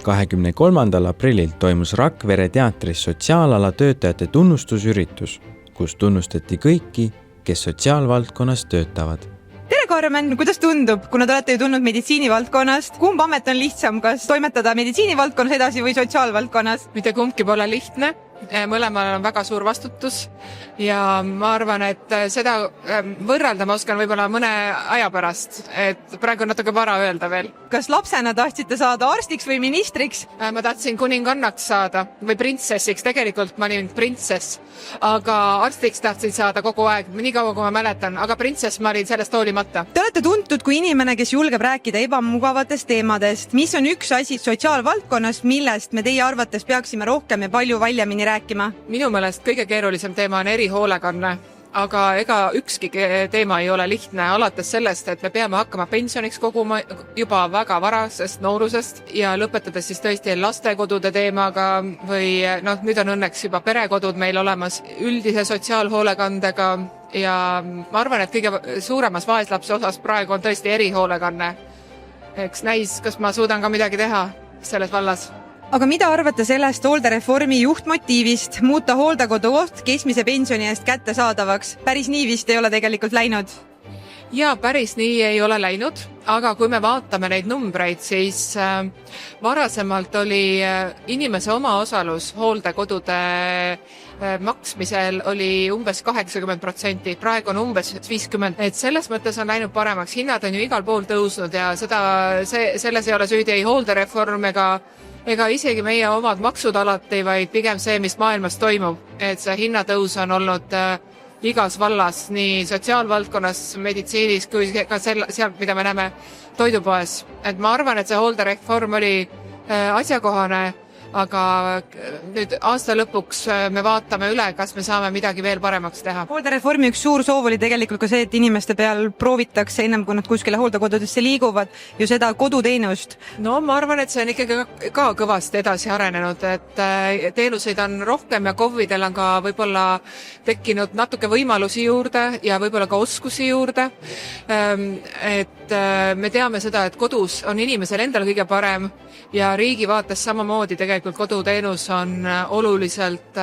23. aprillil toimus Rakvere teatris sotsiaalala töötajate tunnustusüritus, kus tunnustati kõiki, kes sotsiaalvaldkonnas töötavad. Tere Karmen, kuidas tundub, kuna te olete ju tulnud meditsiinivaldkonnast? Kumb amet on lihtsam, kas toimetada meditsiinivaldkonnas edasi või sotsiaalvaldkonnas? Mitte kumbki pole lihtne. Mõlemal on väga suur vastutus ja ma arvan, et seda võrrelda ma oskan võib-olla mõne aja pärast, et praegu on natuke vara öelda veel. Kas lapsena tahtsite saada arstiks või ministriks? Ma tahtsin kuningannaks saada või printsessiks, tegelikult ma olin printsess, aga arstiks tahtsin saada kogu aeg, nii kaua kui ma mäletan, aga printsess ma olin sellest hoolimata. Te olete tuntud kui inimene, kes julgeb rääkida ebamugavatest teemadest. Mis on üks asi sotsiaalvaldkonnas, millest me teie arvates peaksime rohkem ja palju valjemini rääkima? Minu meelest kõige keerulisem teema on erihoolekanne, aga ega ükski teema ei ole lihtne, alates sellest, et me peame hakkama pensioniks koguma juba väga varasest noorusest ja lõpetades siis tõesti lastekodude teemaga või nüüd on õnneks juba perekodud meil olemas üldise sotsiaalhoolekandega ja ma arvan, et kõige suuremas vaeslapse osas praegu on tõesti erihoolekanne. Eks näis, kas ma suudan ka midagi teha selles vallas. Aga mida arvate sellest hooldereformi juhtmotiivist muuta hooldekodukoht keskmise pensioni eest kättesaadavaks? Päris nii vist ei ole tegelikult läinud? Jaa, päris nii ei ole läinud, aga kui me vaatame neid numbreid, siis varasemalt oli inimese omaosalus hooldekodude maksmisel oli umbes 80%, praegu on umbes 50%, et selles mõttes on läinud paremaks. Hinnad on ju igal pool tõusnud ja selles ei ole süüdi ei hooldereform ega isegi meie omad maksud alati, vaid pigem see, mis maailmas toimub. Et see hinnatõus on olnud igas vallas, nii sotsiaalvaldkonnas, meditsiinis kui ka seal, mida me näeme toidupoes. Et ma arvan, et see hooldereform oli asjakohane, aga nüüd aasta lõpuks me vaatame üle, kas me saame midagi veel paremaks teha. Hooldereformi üks suur soov oli tegelikult ka see, et inimeste peal proovitakse ennem, kui nad kuskile hooldekodudesse liiguvad, ju seda koduteenust. No ma arvan, et see on ikkagi ka kõvasti edasi arenenud, et teenuseid on rohkem ja KOV-idel on ka võib-olla tekkinud natuke võimalusi juurde ja võib-olla ka oskusi juurde. Et me teame seda, et kodus on inimesel endal kõige parem ja riigi vaates samamoodi tegelikult koduteenus on oluliselt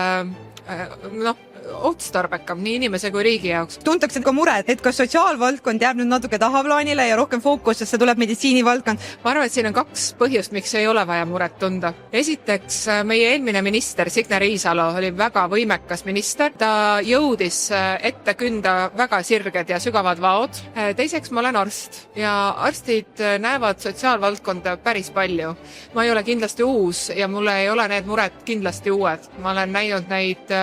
otstarbekam nii inimese kui riigi jaoks. Tuntakse ka muret, et kas sotsiaalvaldkond jääb nüüd natuke tahaplaanile ja rohkem fookusesse tuleb meditsiinivaldkond? Ma arvan, et siin on kaks põhjust, miks ei ole vaja muret tunda. Esiteks, meie eelmine minister Signe Riisalo oli väga võimekas minister. Ta jõudis ette künda väga sirged ja sügavad vaod. Teiseks, ma olen arst ja arstid näevad sotsiaalvaldkonda päris palju. Ma ei ole kindlasti uus ja mulle ei ole need mured kindlasti uued. Ma olen näinud neid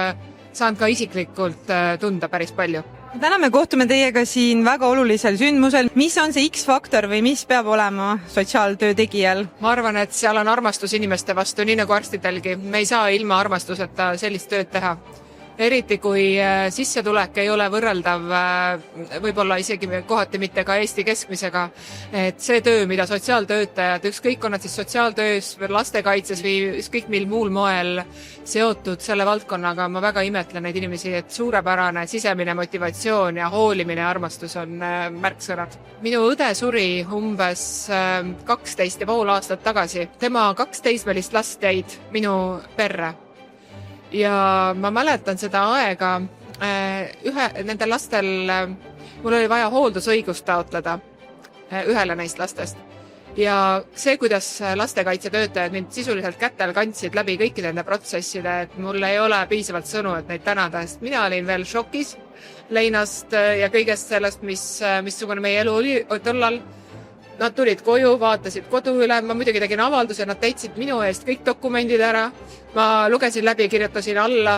saan ka isiklikult tunda päris palju. Täna me kohtume teiega siin väga olulisel sündmusel. Mis on see X-faktor või mis peab olema sotsiaaltöö tegijal? Ma arvan, et seal on armastus inimeste vastu, nii nagu arstidelgi. Me ei saa ilma armastuseta sellist tööd teha. Eriti kui sissetulek ei ole võrreldav, võib-olla isegi kohati mitte ka Eesti keskmisega. Et see töö, mida sotsiaaltöötajad, ükskõik on nad siis sotsiaaltöös või lastekaitses või ükskõik mil muul moel seotud selle valdkonnaga, ma väga imetlen neid inimesi, et suurepärane sisemine motivatsioon ja hoolimine ja armastus on märksõnad. Minu õde suri umbes 12,5 aastat tagasi. Tema 2 teismelist last jäid minu perre. Ja ma mäletan seda aega, nendel lastel mul oli vaja hooldusõigust taotleda ühele neist lastest. Ja see, kuidas lastekaitsetöötajad mind sisuliselt kätel kandsid läbi kõikide nende protsesside, et mul ei ole piisavalt sõnu, et neid tänada, sest mina olin veel šokis leinast ja kõigest sellest, missugune meie elu oli tollal. Nad tulid koju, vaatasid kodu üle, ma muidugi tegin avalduse, nad täitsid minu eest kõik dokumendid ära. Ma lugesin läbi, kirjutasin alla,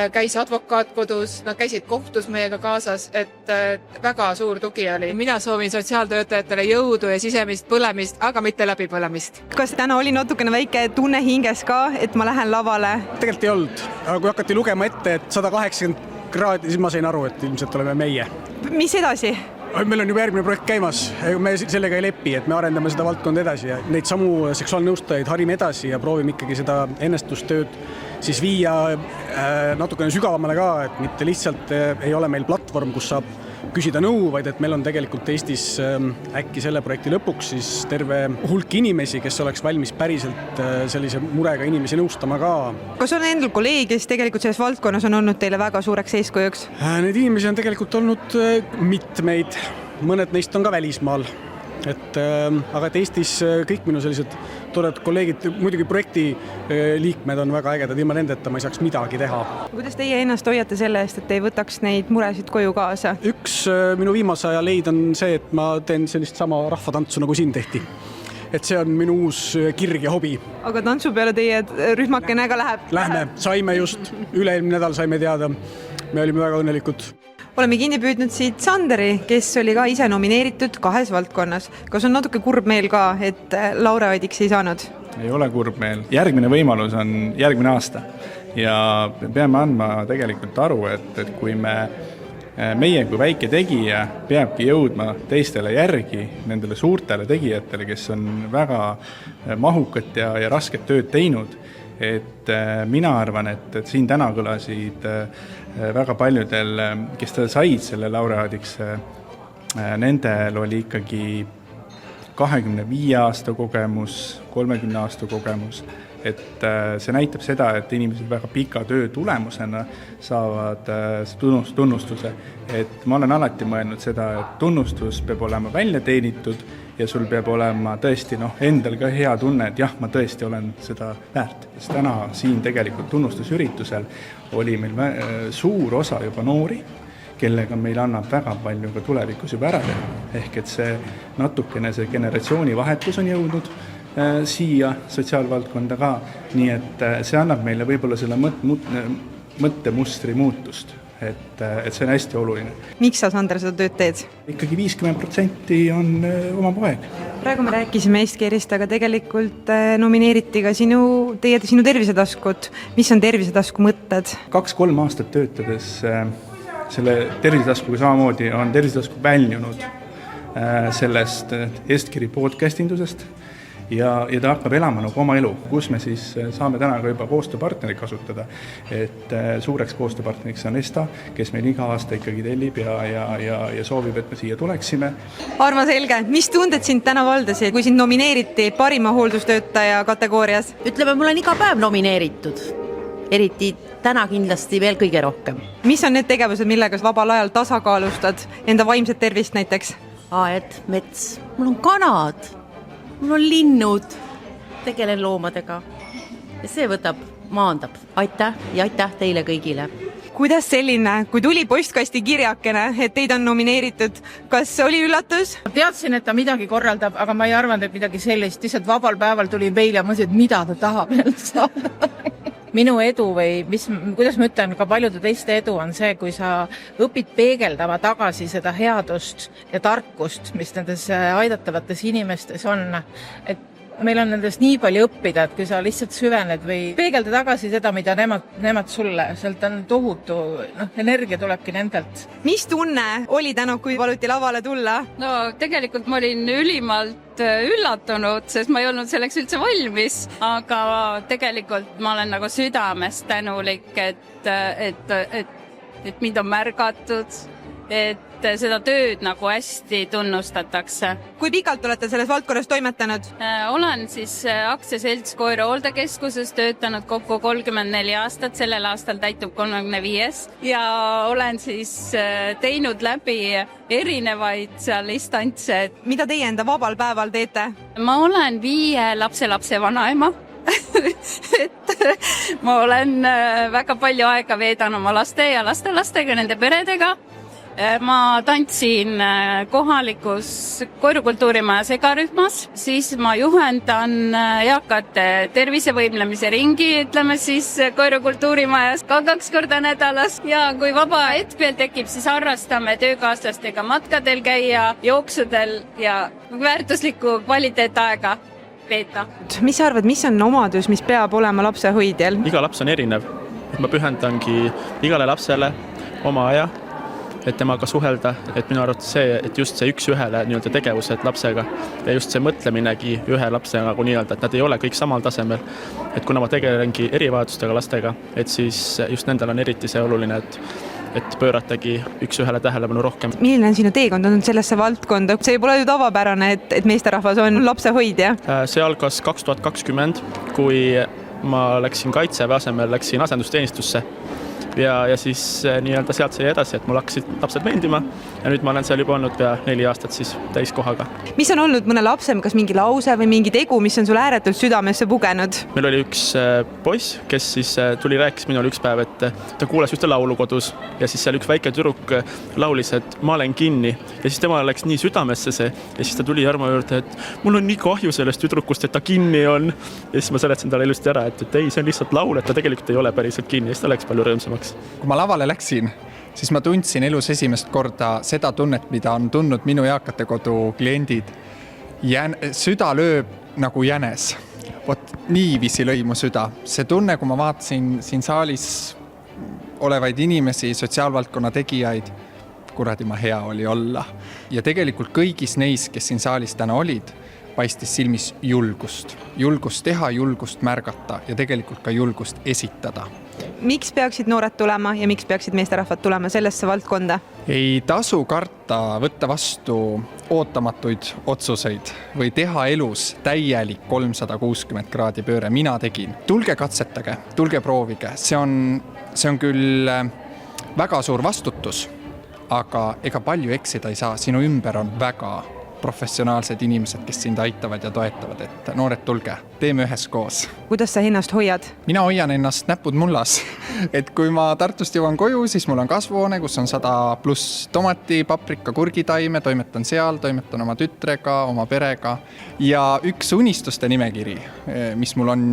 käis advokaat kodus, nad käisid kohtus meiega kaasas, et väga suur tugi oli. Mina soovin sotsiaaltöötajatele jõudu ja sisemist põlemist, aga mitte läbipõlemist. Kas täna oli natukene väike tunne hinges ka, et ma lähen lavale? Tegelikult ei olnud, aga kui hakati lugema ette, et 180 kraadi, siis ma sain aru, et ilmselt oleme meie. Mis edasi? Meil on juba järgmine projekt käimas, me sellega ei lepi, et me arendame seda valdkonda edasi ja neid samu seksuaalnõustajaid harime edasi ja proovime ikkagi seda ennestustööd siis viia natukene sügavamale ka, et mitte lihtsalt ei ole meil platvorm, kus saab küsida nõu, vaid et meil on tegelikult Eestis äkki selle projekti lõpuks siis terve hulk inimesi, kes oleks valmis päriselt sellise murega inimesi nõustama ka. Kas on endal kolleeg, kes tegelikult selles valdkonnas on olnud teile väga suureks eeskujuks? Neid inimesi on tegelikult olnud mitmeid, mõned neist on ka välismaal. Aga et Eestis kõik minu sellised toredad kolleegid, muidugi projekti liikmed on väga ägedad, ilma nendeta ma ei saaks midagi teha. Kuidas teie ennast hoiate selle eest, et ei võtaks neid muresid koju kaasa? Üks minu viimase aja leid on see, et ma teen sellist sama rahvatantsu, nagu siin tehti. Et see on minu uus kirg ja hobi. Aga tantsu peale teie rühmakene ka läheb? Lähme, saime just, üle-eelmine nädal saime teada. Me olime väga õnnelikud. Oleme kinni püüdnud siit Sanderi, kes oli ka ise nomineeritud 2 valdkonnas. Kas on natuke kurb meel ka, et laureaadiks ei saanud? Ei ole kurb meel. Järgmine võimalus on järgmine aasta. Ja peame andma tegelikult aru, et kui meie kui väike tegija peabki jõudma teistele järgi, nendele suurtele tegijatele, kes on väga mahukat ja rasket tööd teinud, et mina arvan, et siin täna kõlasid väga paljudel, kes said selle laureaadiks, nendel oli ikkagi 25 aasta kogemus, 30 aasta kogemus, et see näitab seda, et inimesed väga pika töö tulemusena saavad tunnustuse. Et ma olen alati mõelnud seda, et tunnustus peab olema välja teenitud ja sul peab olema tõesti endal ka hea tunne, et jah, ma tõesti olen seda väärt. Sest täna siin tegelikult tunnustusüritusel oli meil suur osa juba noori, kellega meil annab väga palju ka tulevikus juba ära teha. Ehk et see natukene see generatsioonivahetus on jõudnud siia sotsiaalvaldkonda ka, nii et see annab meile võib-olla selle mõttemustri muutust, et see on hästi oluline. Miks sa, Sander, seda tööd teed? Ikkagi 50% on oma poeg. Praegu me rääkisime Estkerist, aga tegelikult nomineeriti ka sinu tervisetaskut. Mis on tervisetasku mõtted? 2-3 aastat töötades selle tervisetaskuga samamoodi on tervisetasku väljunud sellest Estkeri podcastindusest ja ta hakkab elama nagu oma elu, kus me siis saame täna ka juba koostööpartnerit kasutada. Et suureks koostööpartneriks on Esta, kes meil iga aasta ikkagi tellib ja soovib, et me siia tuleksime. Arma selge, mis tunded sind täna valdasid, kui sind nomineeriti parima hooldustöötaja kategoorias? Ütleme, mul on iga päev nomineeritud, eriti täna kindlasti veel kõige rohkem. Mis on need tegevused, millega vabal ajal tasakaalustad enda vaimset tervist näiteks? Aed, mets, mul on kanad, mul on linnud, tegelen loomadega ja see maandab. Aitäh ja aitäh teile kõigile. Kuidas selline, kui tuli postkasti kirjakene, et teid on nomineeritud, kas oli üllatus? Teadsin, et ta midagi korraldab, aga ma ei arvanud, et midagi sellist. Lihtsalt vabal päeval tuli meil ja mõtlesin, et mida ta tahab saada. Minu edu või kuidas ma ütlen, ka paljude teiste edu on see, kui sa õpid peegeldama tagasi seda headust ja tarkust, mis nendes aidatavates inimestes on. Et meil on nendest nii palju õppida, et kui sa lihtsalt süvened või peegelda tagasi seda, mida nemad sulle, sealt on tohutu, energia tulebki nendelt. Mis tunne oli täna, kui paluti lavale tulla? No tegelikult ma olin ülimalt üllatunud, sest ma ei olnud selleks üldse valmis, aga tegelikult ma olen nagu südamest tänulik, et mind on märgatud, et seda tööd nagu hästi tunnustatakse. Kui pikalt olete selles valdkonnas toimetanud? Olen siis aktsiaselts Koira hooldekeskuses töötanud kokku 34 aastat, sellel aastal täitub 35 ja olen siis teinud läbi erinevaid seal instantse. Mida teie enda vabal päeval teete? Ma olen 5 lapselapse vanaema. Et ma olen väga palju aega veedan oma laste ja lastelastega, nende peredega. Ma tantsin kohalikus koirukultuurimaja segarühmas, siis ma juhendan eakate tervisevõimlemise ringi, ütleme siis koirukultuurimajas ka 2 korda nädalas ja kui vaba hetk veel tekib, siis harrastame töökaaslastega matkadel käia, jooksudel ja väärtuslikku kvaliteetaega veeta. Mis sa arvad, mis on omadus, mis peab olema lapsehoidjal? Iga laps on erinev. Ma pühendangi igale lapsele oma aja, et temaga suhelda, et minu arvates see, et just see üks-ühele nii-öelda tegevused lapsega ja just see mõtleminegi ühe lapse nagu nii-öelda, et nad ei ole kõik samal tasemel. Et kuna ma tegelengi erivajadustega lastega, et siis just nendel on eriti see oluline, et pööratagi üks-ühele tähelepanu rohkem. milline on sinu teekond olnud sellesse valdkonda? See pole ju tavapärane, et meesterahvas on lapsehoidja. See algas 2020, kui ma läksin kaitseväe asemel, läksin asendusteenistusse ja siis nii-öelda sealt sai edasi, et mul hakkasid lapsed meeldima ja nüüd ma olen seal juba olnud pea 4 aastat siis täiskohaga. Mis on olnud mõne lapsem, kas mingi lause või mingi tegu, mis on sul ääretult südamesse pugenud? Meil oli üks poiss, kes siis tuli rääkis minule üks päev, et ta kuulas ühte laulu kodus ja siis seal üks väike tüdruk laulis, et ma olen kinni ja siis tema läks nii südamesse see ja siis ta tuli Jarmo juurde, et mul on nii kahju sellest tüdrukust, et ta kinni on ja siis ma seletasin talle ilusti ära, et ei, see on lihtsalt laul, et ta tegelikult ei ole päriselt kinni ja siis ta läks palju rõõmsamaks. Kui ma lavale läksin, siis ma tundsin elus esimest korda seda tunnet, mida on tundnud minu eakate kodu kliendid. Süda lööb nagu jänes. Vot niiviisi lõi mu süda. See tunne, kui ma vaatasin siin saalis olevaid inimesi, sotsiaalvaldkonna tegijaid, kuradi ma hea oli olla. Ja tegelikult kõigis neis, kes siin saalis täna olid, paistis silmis julgust. Julgust teha, julgust märgata ja tegelikult ka julgust esitada. Miks peaksid noored tulema ja miks peaksid meesterahvad tulema sellesse valdkonda? Ei tasu karta võtta vastu ootamatuid otsuseid või teha elus täielik 360 kraadi pööre. Mina tegin. Tulge katsetage, tulge proovige. See on küll väga suur vastutus, aga ega palju eksida ei saa. Sinu ümber on väga professionaalsed inimesed, kes sind aitavad ja toetavad, et noored tulge, teeme üheskoos. Kuidas sa ennast hoiad? Mina hoian ennast näpud mullas, et kui ma Tartust jõuan koju, siis mul on kasvuhoone, kus on 100+ tomati, paprika, kurgitaime, toimetan seal, toimetan oma tütrega, oma perega ja üks unistuste nimekiri, mis mul on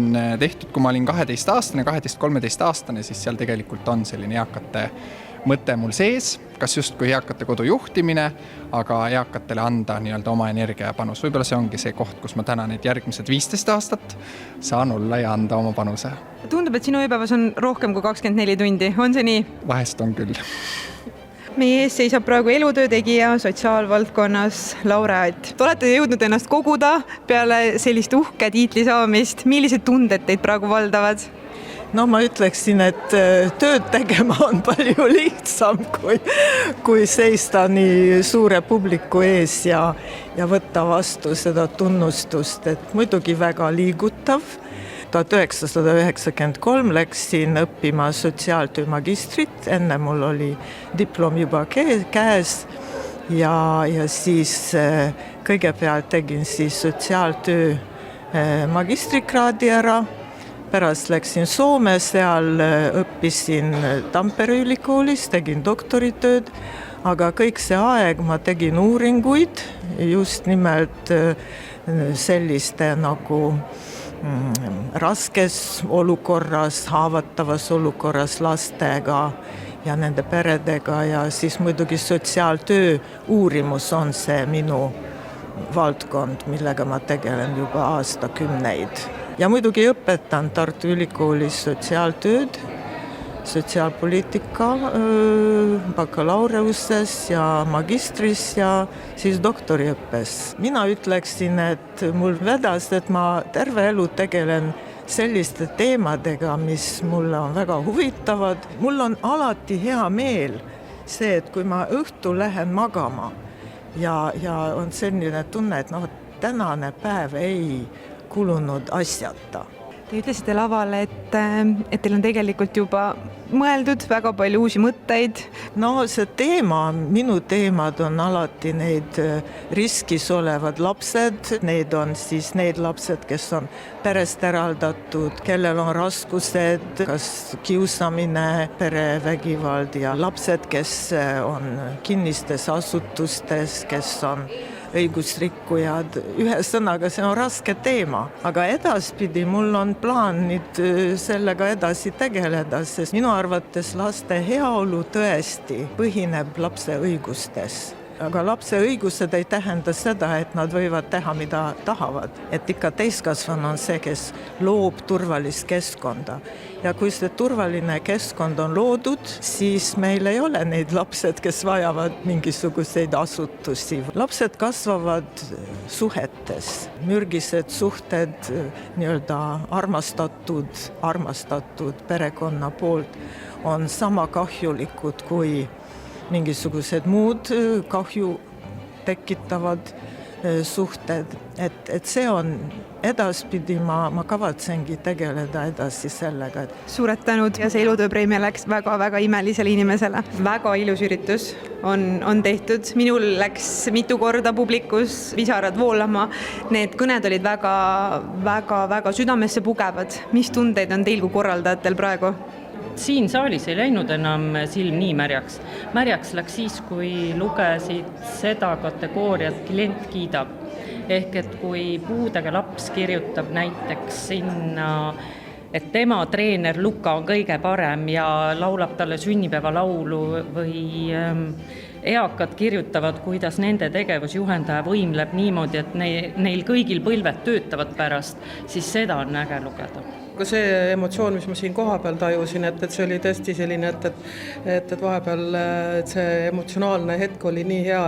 tehtud, kui ma olin 12-aastane, 12-13 aastane, siis seal tegelikult on selline eakate mõte mul sees, kas just kui eakate kodu juhtimine, aga eakatele anda nii-öelda oma energia ja panus. Võib-olla see ongi see koht, kus ma täna need järgmised 15 aastat saan olla ja anda oma panuse. Tundub, et sinu ööpäevas on rohkem kui 24 tundi. On see nii? Vahest on küll. Meie ees seisab praegu elutöö tegija sotsiaalvaldkonnas laureaat. Te olete jõudnud ennast koguda peale sellist uhke tiitli saamist. Millised tunded teid praegu valdavad? No ma ütleksin, et tööd tegema on palju lihtsam kui seista nii suure publiku ees ja võtta vastu seda tunnustust, et muidugi väga liigutav. 1993 läksin õppima sotsiaaltöö magistrit, enne mul oli diplom juba käes ja siis kõigepealt tegin siis sotsiaaltöö magistrikraadi ära. Pärast läksin Soome, seal õppisin Tampere ülikoolis, tegin doktoritööd, aga kõik see aeg ma tegin uuringuid just nimelt selliste nagu raskes olukorras, haavatavas olukorras lastega ja nende peredega ja siis muidugi sotsiaaltöö uurimus on see minu valdkond, millega ma tegelen juba aastakümneid. Ja muidugi õpetan Tartu Ülikoolis sotsiaaltööd, sotsiaalpoliitika bakalaureusses ja magistris ja siis doktoriõppes. Mina ütleksin, et mul vedas, et ma terve elu tegelen selliste teemadega, mis mulle on väga huvitavad. Mul on alati hea meel see, et kui ma õhtul lähen magama ja on selline tunne, et tänane päev ei kulunud asjata. Te ütlesite lavale, et teil on tegelikult juba mõeldud väga palju uusi mõtteid. No see teema, minu teemad on alati need riskis olevad lapsed, need on siis need lapsed, kes on perest eraldatud, kellel on raskused, kas kiusamine, perevägivald ja lapsed, kes on kinnistes asutustes, kes on õigusrikkujad. Ühesõnaga, see on raske teema, aga edaspidi mul on plaan nüüd sellega edasi tegeleda, sest minu arvates laste heaolu tõesti põhineb lapse õigustes. aga lapse õigused ei tähenda seda, et nad võivad teha, mida tahavad. Et ikka täiskasvanu on see, kes loob turvalist keskkonda. Ja kui see turvaline keskkond on loodud, siis meil ei ole neid lapsed, kes vajavad mingisuguseid asutusi. Lapsed kasvavad suhetes. Mürgised suhted, nii-öelda armastatud perekonna poolt on sama kahjulikud kui mingisugused muud kahju tekitavad suhted. Et see on edaspidi, ma kavatsengi tegeleda edasi sellega. Suured tänud ja see elutööpreemia läks väga-väga imelisele inimesele. Väga ilus üritus on tehtud. Minul läks mitu korda publikus pisarad voolama. Need kõned olid väga südamesse pugevad. Mis tundeid on teil kui korraldajatel praegu? Siin saalis ei läinud enam silm nii märjaks. Märjaks läks siis, kui lugesid seda kategooriat klient kiidab. Ehk et kui puudega laps kirjutab näiteks sinna, et tema treener Luka on kõige parem ja laulab talle sünnipäevalaulu või eakad kirjutavad, kuidas nende tegevusjuhendaja võimleb niimoodi, et neil kõigil põlved töötavad pärast, siis seda on äge lugeda. Aga see emotsioon, mis ma siin koha peal tajusin, et see oli tõesti selline, et vahepeal see emotsionaalne hetk oli nii hea,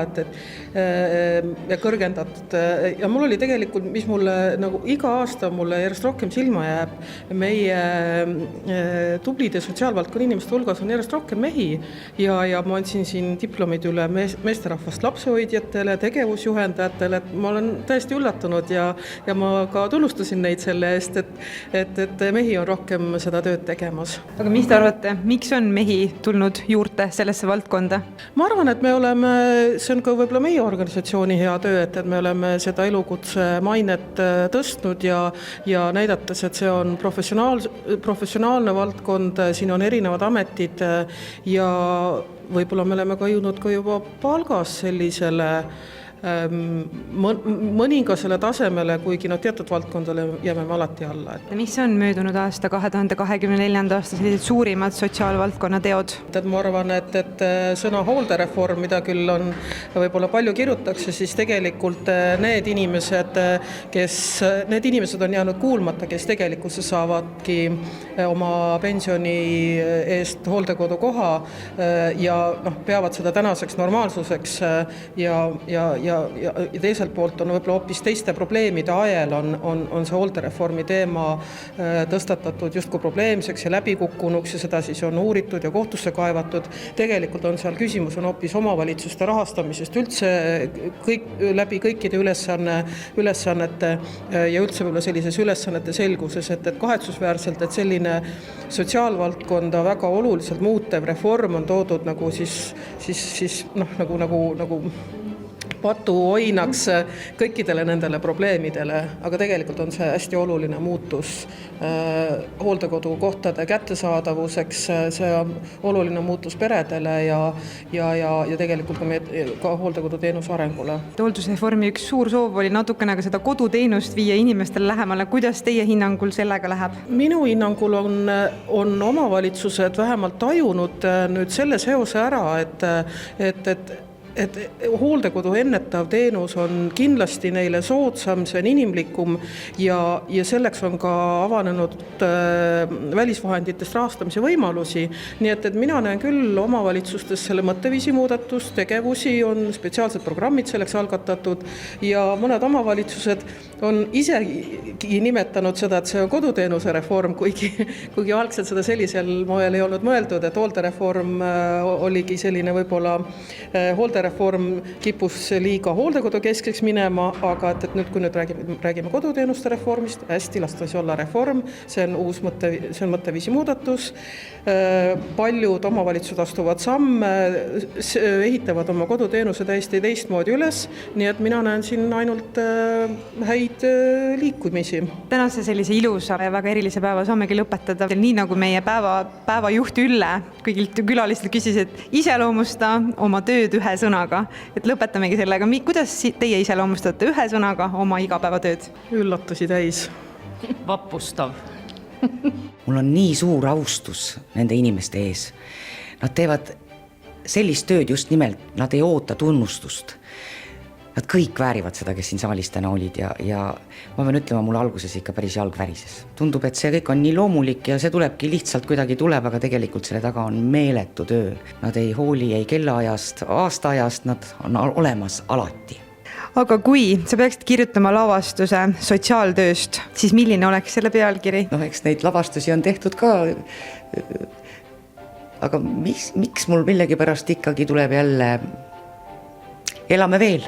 ja kõrgendatud. Ja mul oli tegelikult, mis mulle nagu iga aasta mulle järjest rohkem silma jääb, meie tublide sotsiaalvaldkonna inimeste hulgas on järjest rohkem mehi ja ma andsin siin diplomid üle meesterahvast lapsehoidjatele, tegevusjuhendajatele, et ma olen täiesti üllatunud ja ma ka tunnustasin neid selle eest, et mehi on rohkem seda tööd tegemas. Aga mis te arvate, miks on mehi tulnud juurde sellesse valdkonda? Ma arvan, et me oleme, see on ka võib-olla meie organisatsiooni hea töö, et me oleme seda elukutse mainet tõstnud ja näidates, et see on professionaalne valdkond, siin on erinevad ametid ja võib-olla me oleme ka jõudnud ka juba palgas sellisele mõningasele tasemele, kuigi teatud valdkondale jääme alati alla. Mis on möödunud aasta 2024. aasta sellised suurimad sotsiaalvaldkonna teod? Ma arvan, et sõna hooldereform, mida küll on võib-olla palju kirjutakse, siis tegelikult need inimesed on jäänud kuulmata, kes tegelikult saavadki oma pensioni eest hooldekodu koha ja peavad seda tänaseks normaalsuseks ja teiselt poolt on võib-olla hoopis teiste probleemide ajel on see hooldereformi teema tõstatatud justkui probleemseks ja läbikukkunuks ja seda siis on uuritud ja kohtusse kaevatud. Tegelikult on seal küsimus on hoopis omavalitsuste rahastamisest üldse läbi kõikide ülesannete ja üldse võib-olla sellises ülesannete selguses, et kahetsusväärselt, et selline sotsiaalvaldkonda väga oluliselt muutev reform on toodud nagu nagu patuoinaks kõikidele nendele probleemidele, aga tegelikult on see hästi oluline muutus hooldekodukohtade kättesaadavuseks, see on oluline muutus peredele ja tegelikult ka hooldekoduteenuse arengule. Hooldusreformi üks suur soov oli natukene ka seda koduteenust viia inimestele lähemale. Kuidas teie hinnangul sellega läheb? Minu hinnangul on omavalitsused vähemalt tajunud nüüd selle seose ära, et hooldekodu ennetav teenus on kindlasti neile soodsam, see on inimlikum ja selleks on ka avanenud välisvahenditest rahastamise võimalusi. Nii et mina näen küll omavalitsustes selle mõtteviisi muudatust, tegevusi, on spetsiaalsed programmid selleks algatatud ja mõned omavalitsused on isegi nimetanud seda, et see on koduteenuse reform, kuigi algselt seda sellisel moel ei olnud mõeldud, et hooldereform oligi selline võib-olla hooldereform kipus liiga hooldekodu keskseks minema, aga et nüüd, kui räägime koduteenuste reformist, hästi lastasi olla reform, see on mõtteviisi muudatus. Paljud omavalitsused astuvad samme, ehitavad oma koduteenuse täiesti teistmoodi üles, nii et mina näen siin ainult häid liikumisi. Tänase sellise ilusa ja väga erilise päeva saamegi lõpetada. Nii nagu meie päevajuht Ülle kõigilt külalistelt küsis, et iseloomusta oma tööd ühe sõnaga. Et lõpetamegi sellega. Kuidas teie iseloomustate ühe sõnaga oma igapäevatööd? Üllatusi täis. Vapustav. Mul on nii suur austus nende inimeste ees. Nad teevad sellist tööd just nimelt, nad ei oota tunnustust. Nad kõik väärivad seda, kes siin saalis täna olid ja ma pean ütlema, mul alguses ikka päris jalg värises. Tundub, et see kõik on nii loomulik ja see tulebki lihtsalt kuidagi tuleb, aga tegelikult selle taga on meeletu töö. Nad ei hooli ei kellaajast, aastaajast, nad on olemas alati. Aga kui sa peaksid kirjutama lavastuse sotsiaaltööst, siis milline oleks selle pealkiri? No eks neid lavastusi on tehtud ka, aga miks mul millegipärast ikkagi tuleb jälle Elame veel?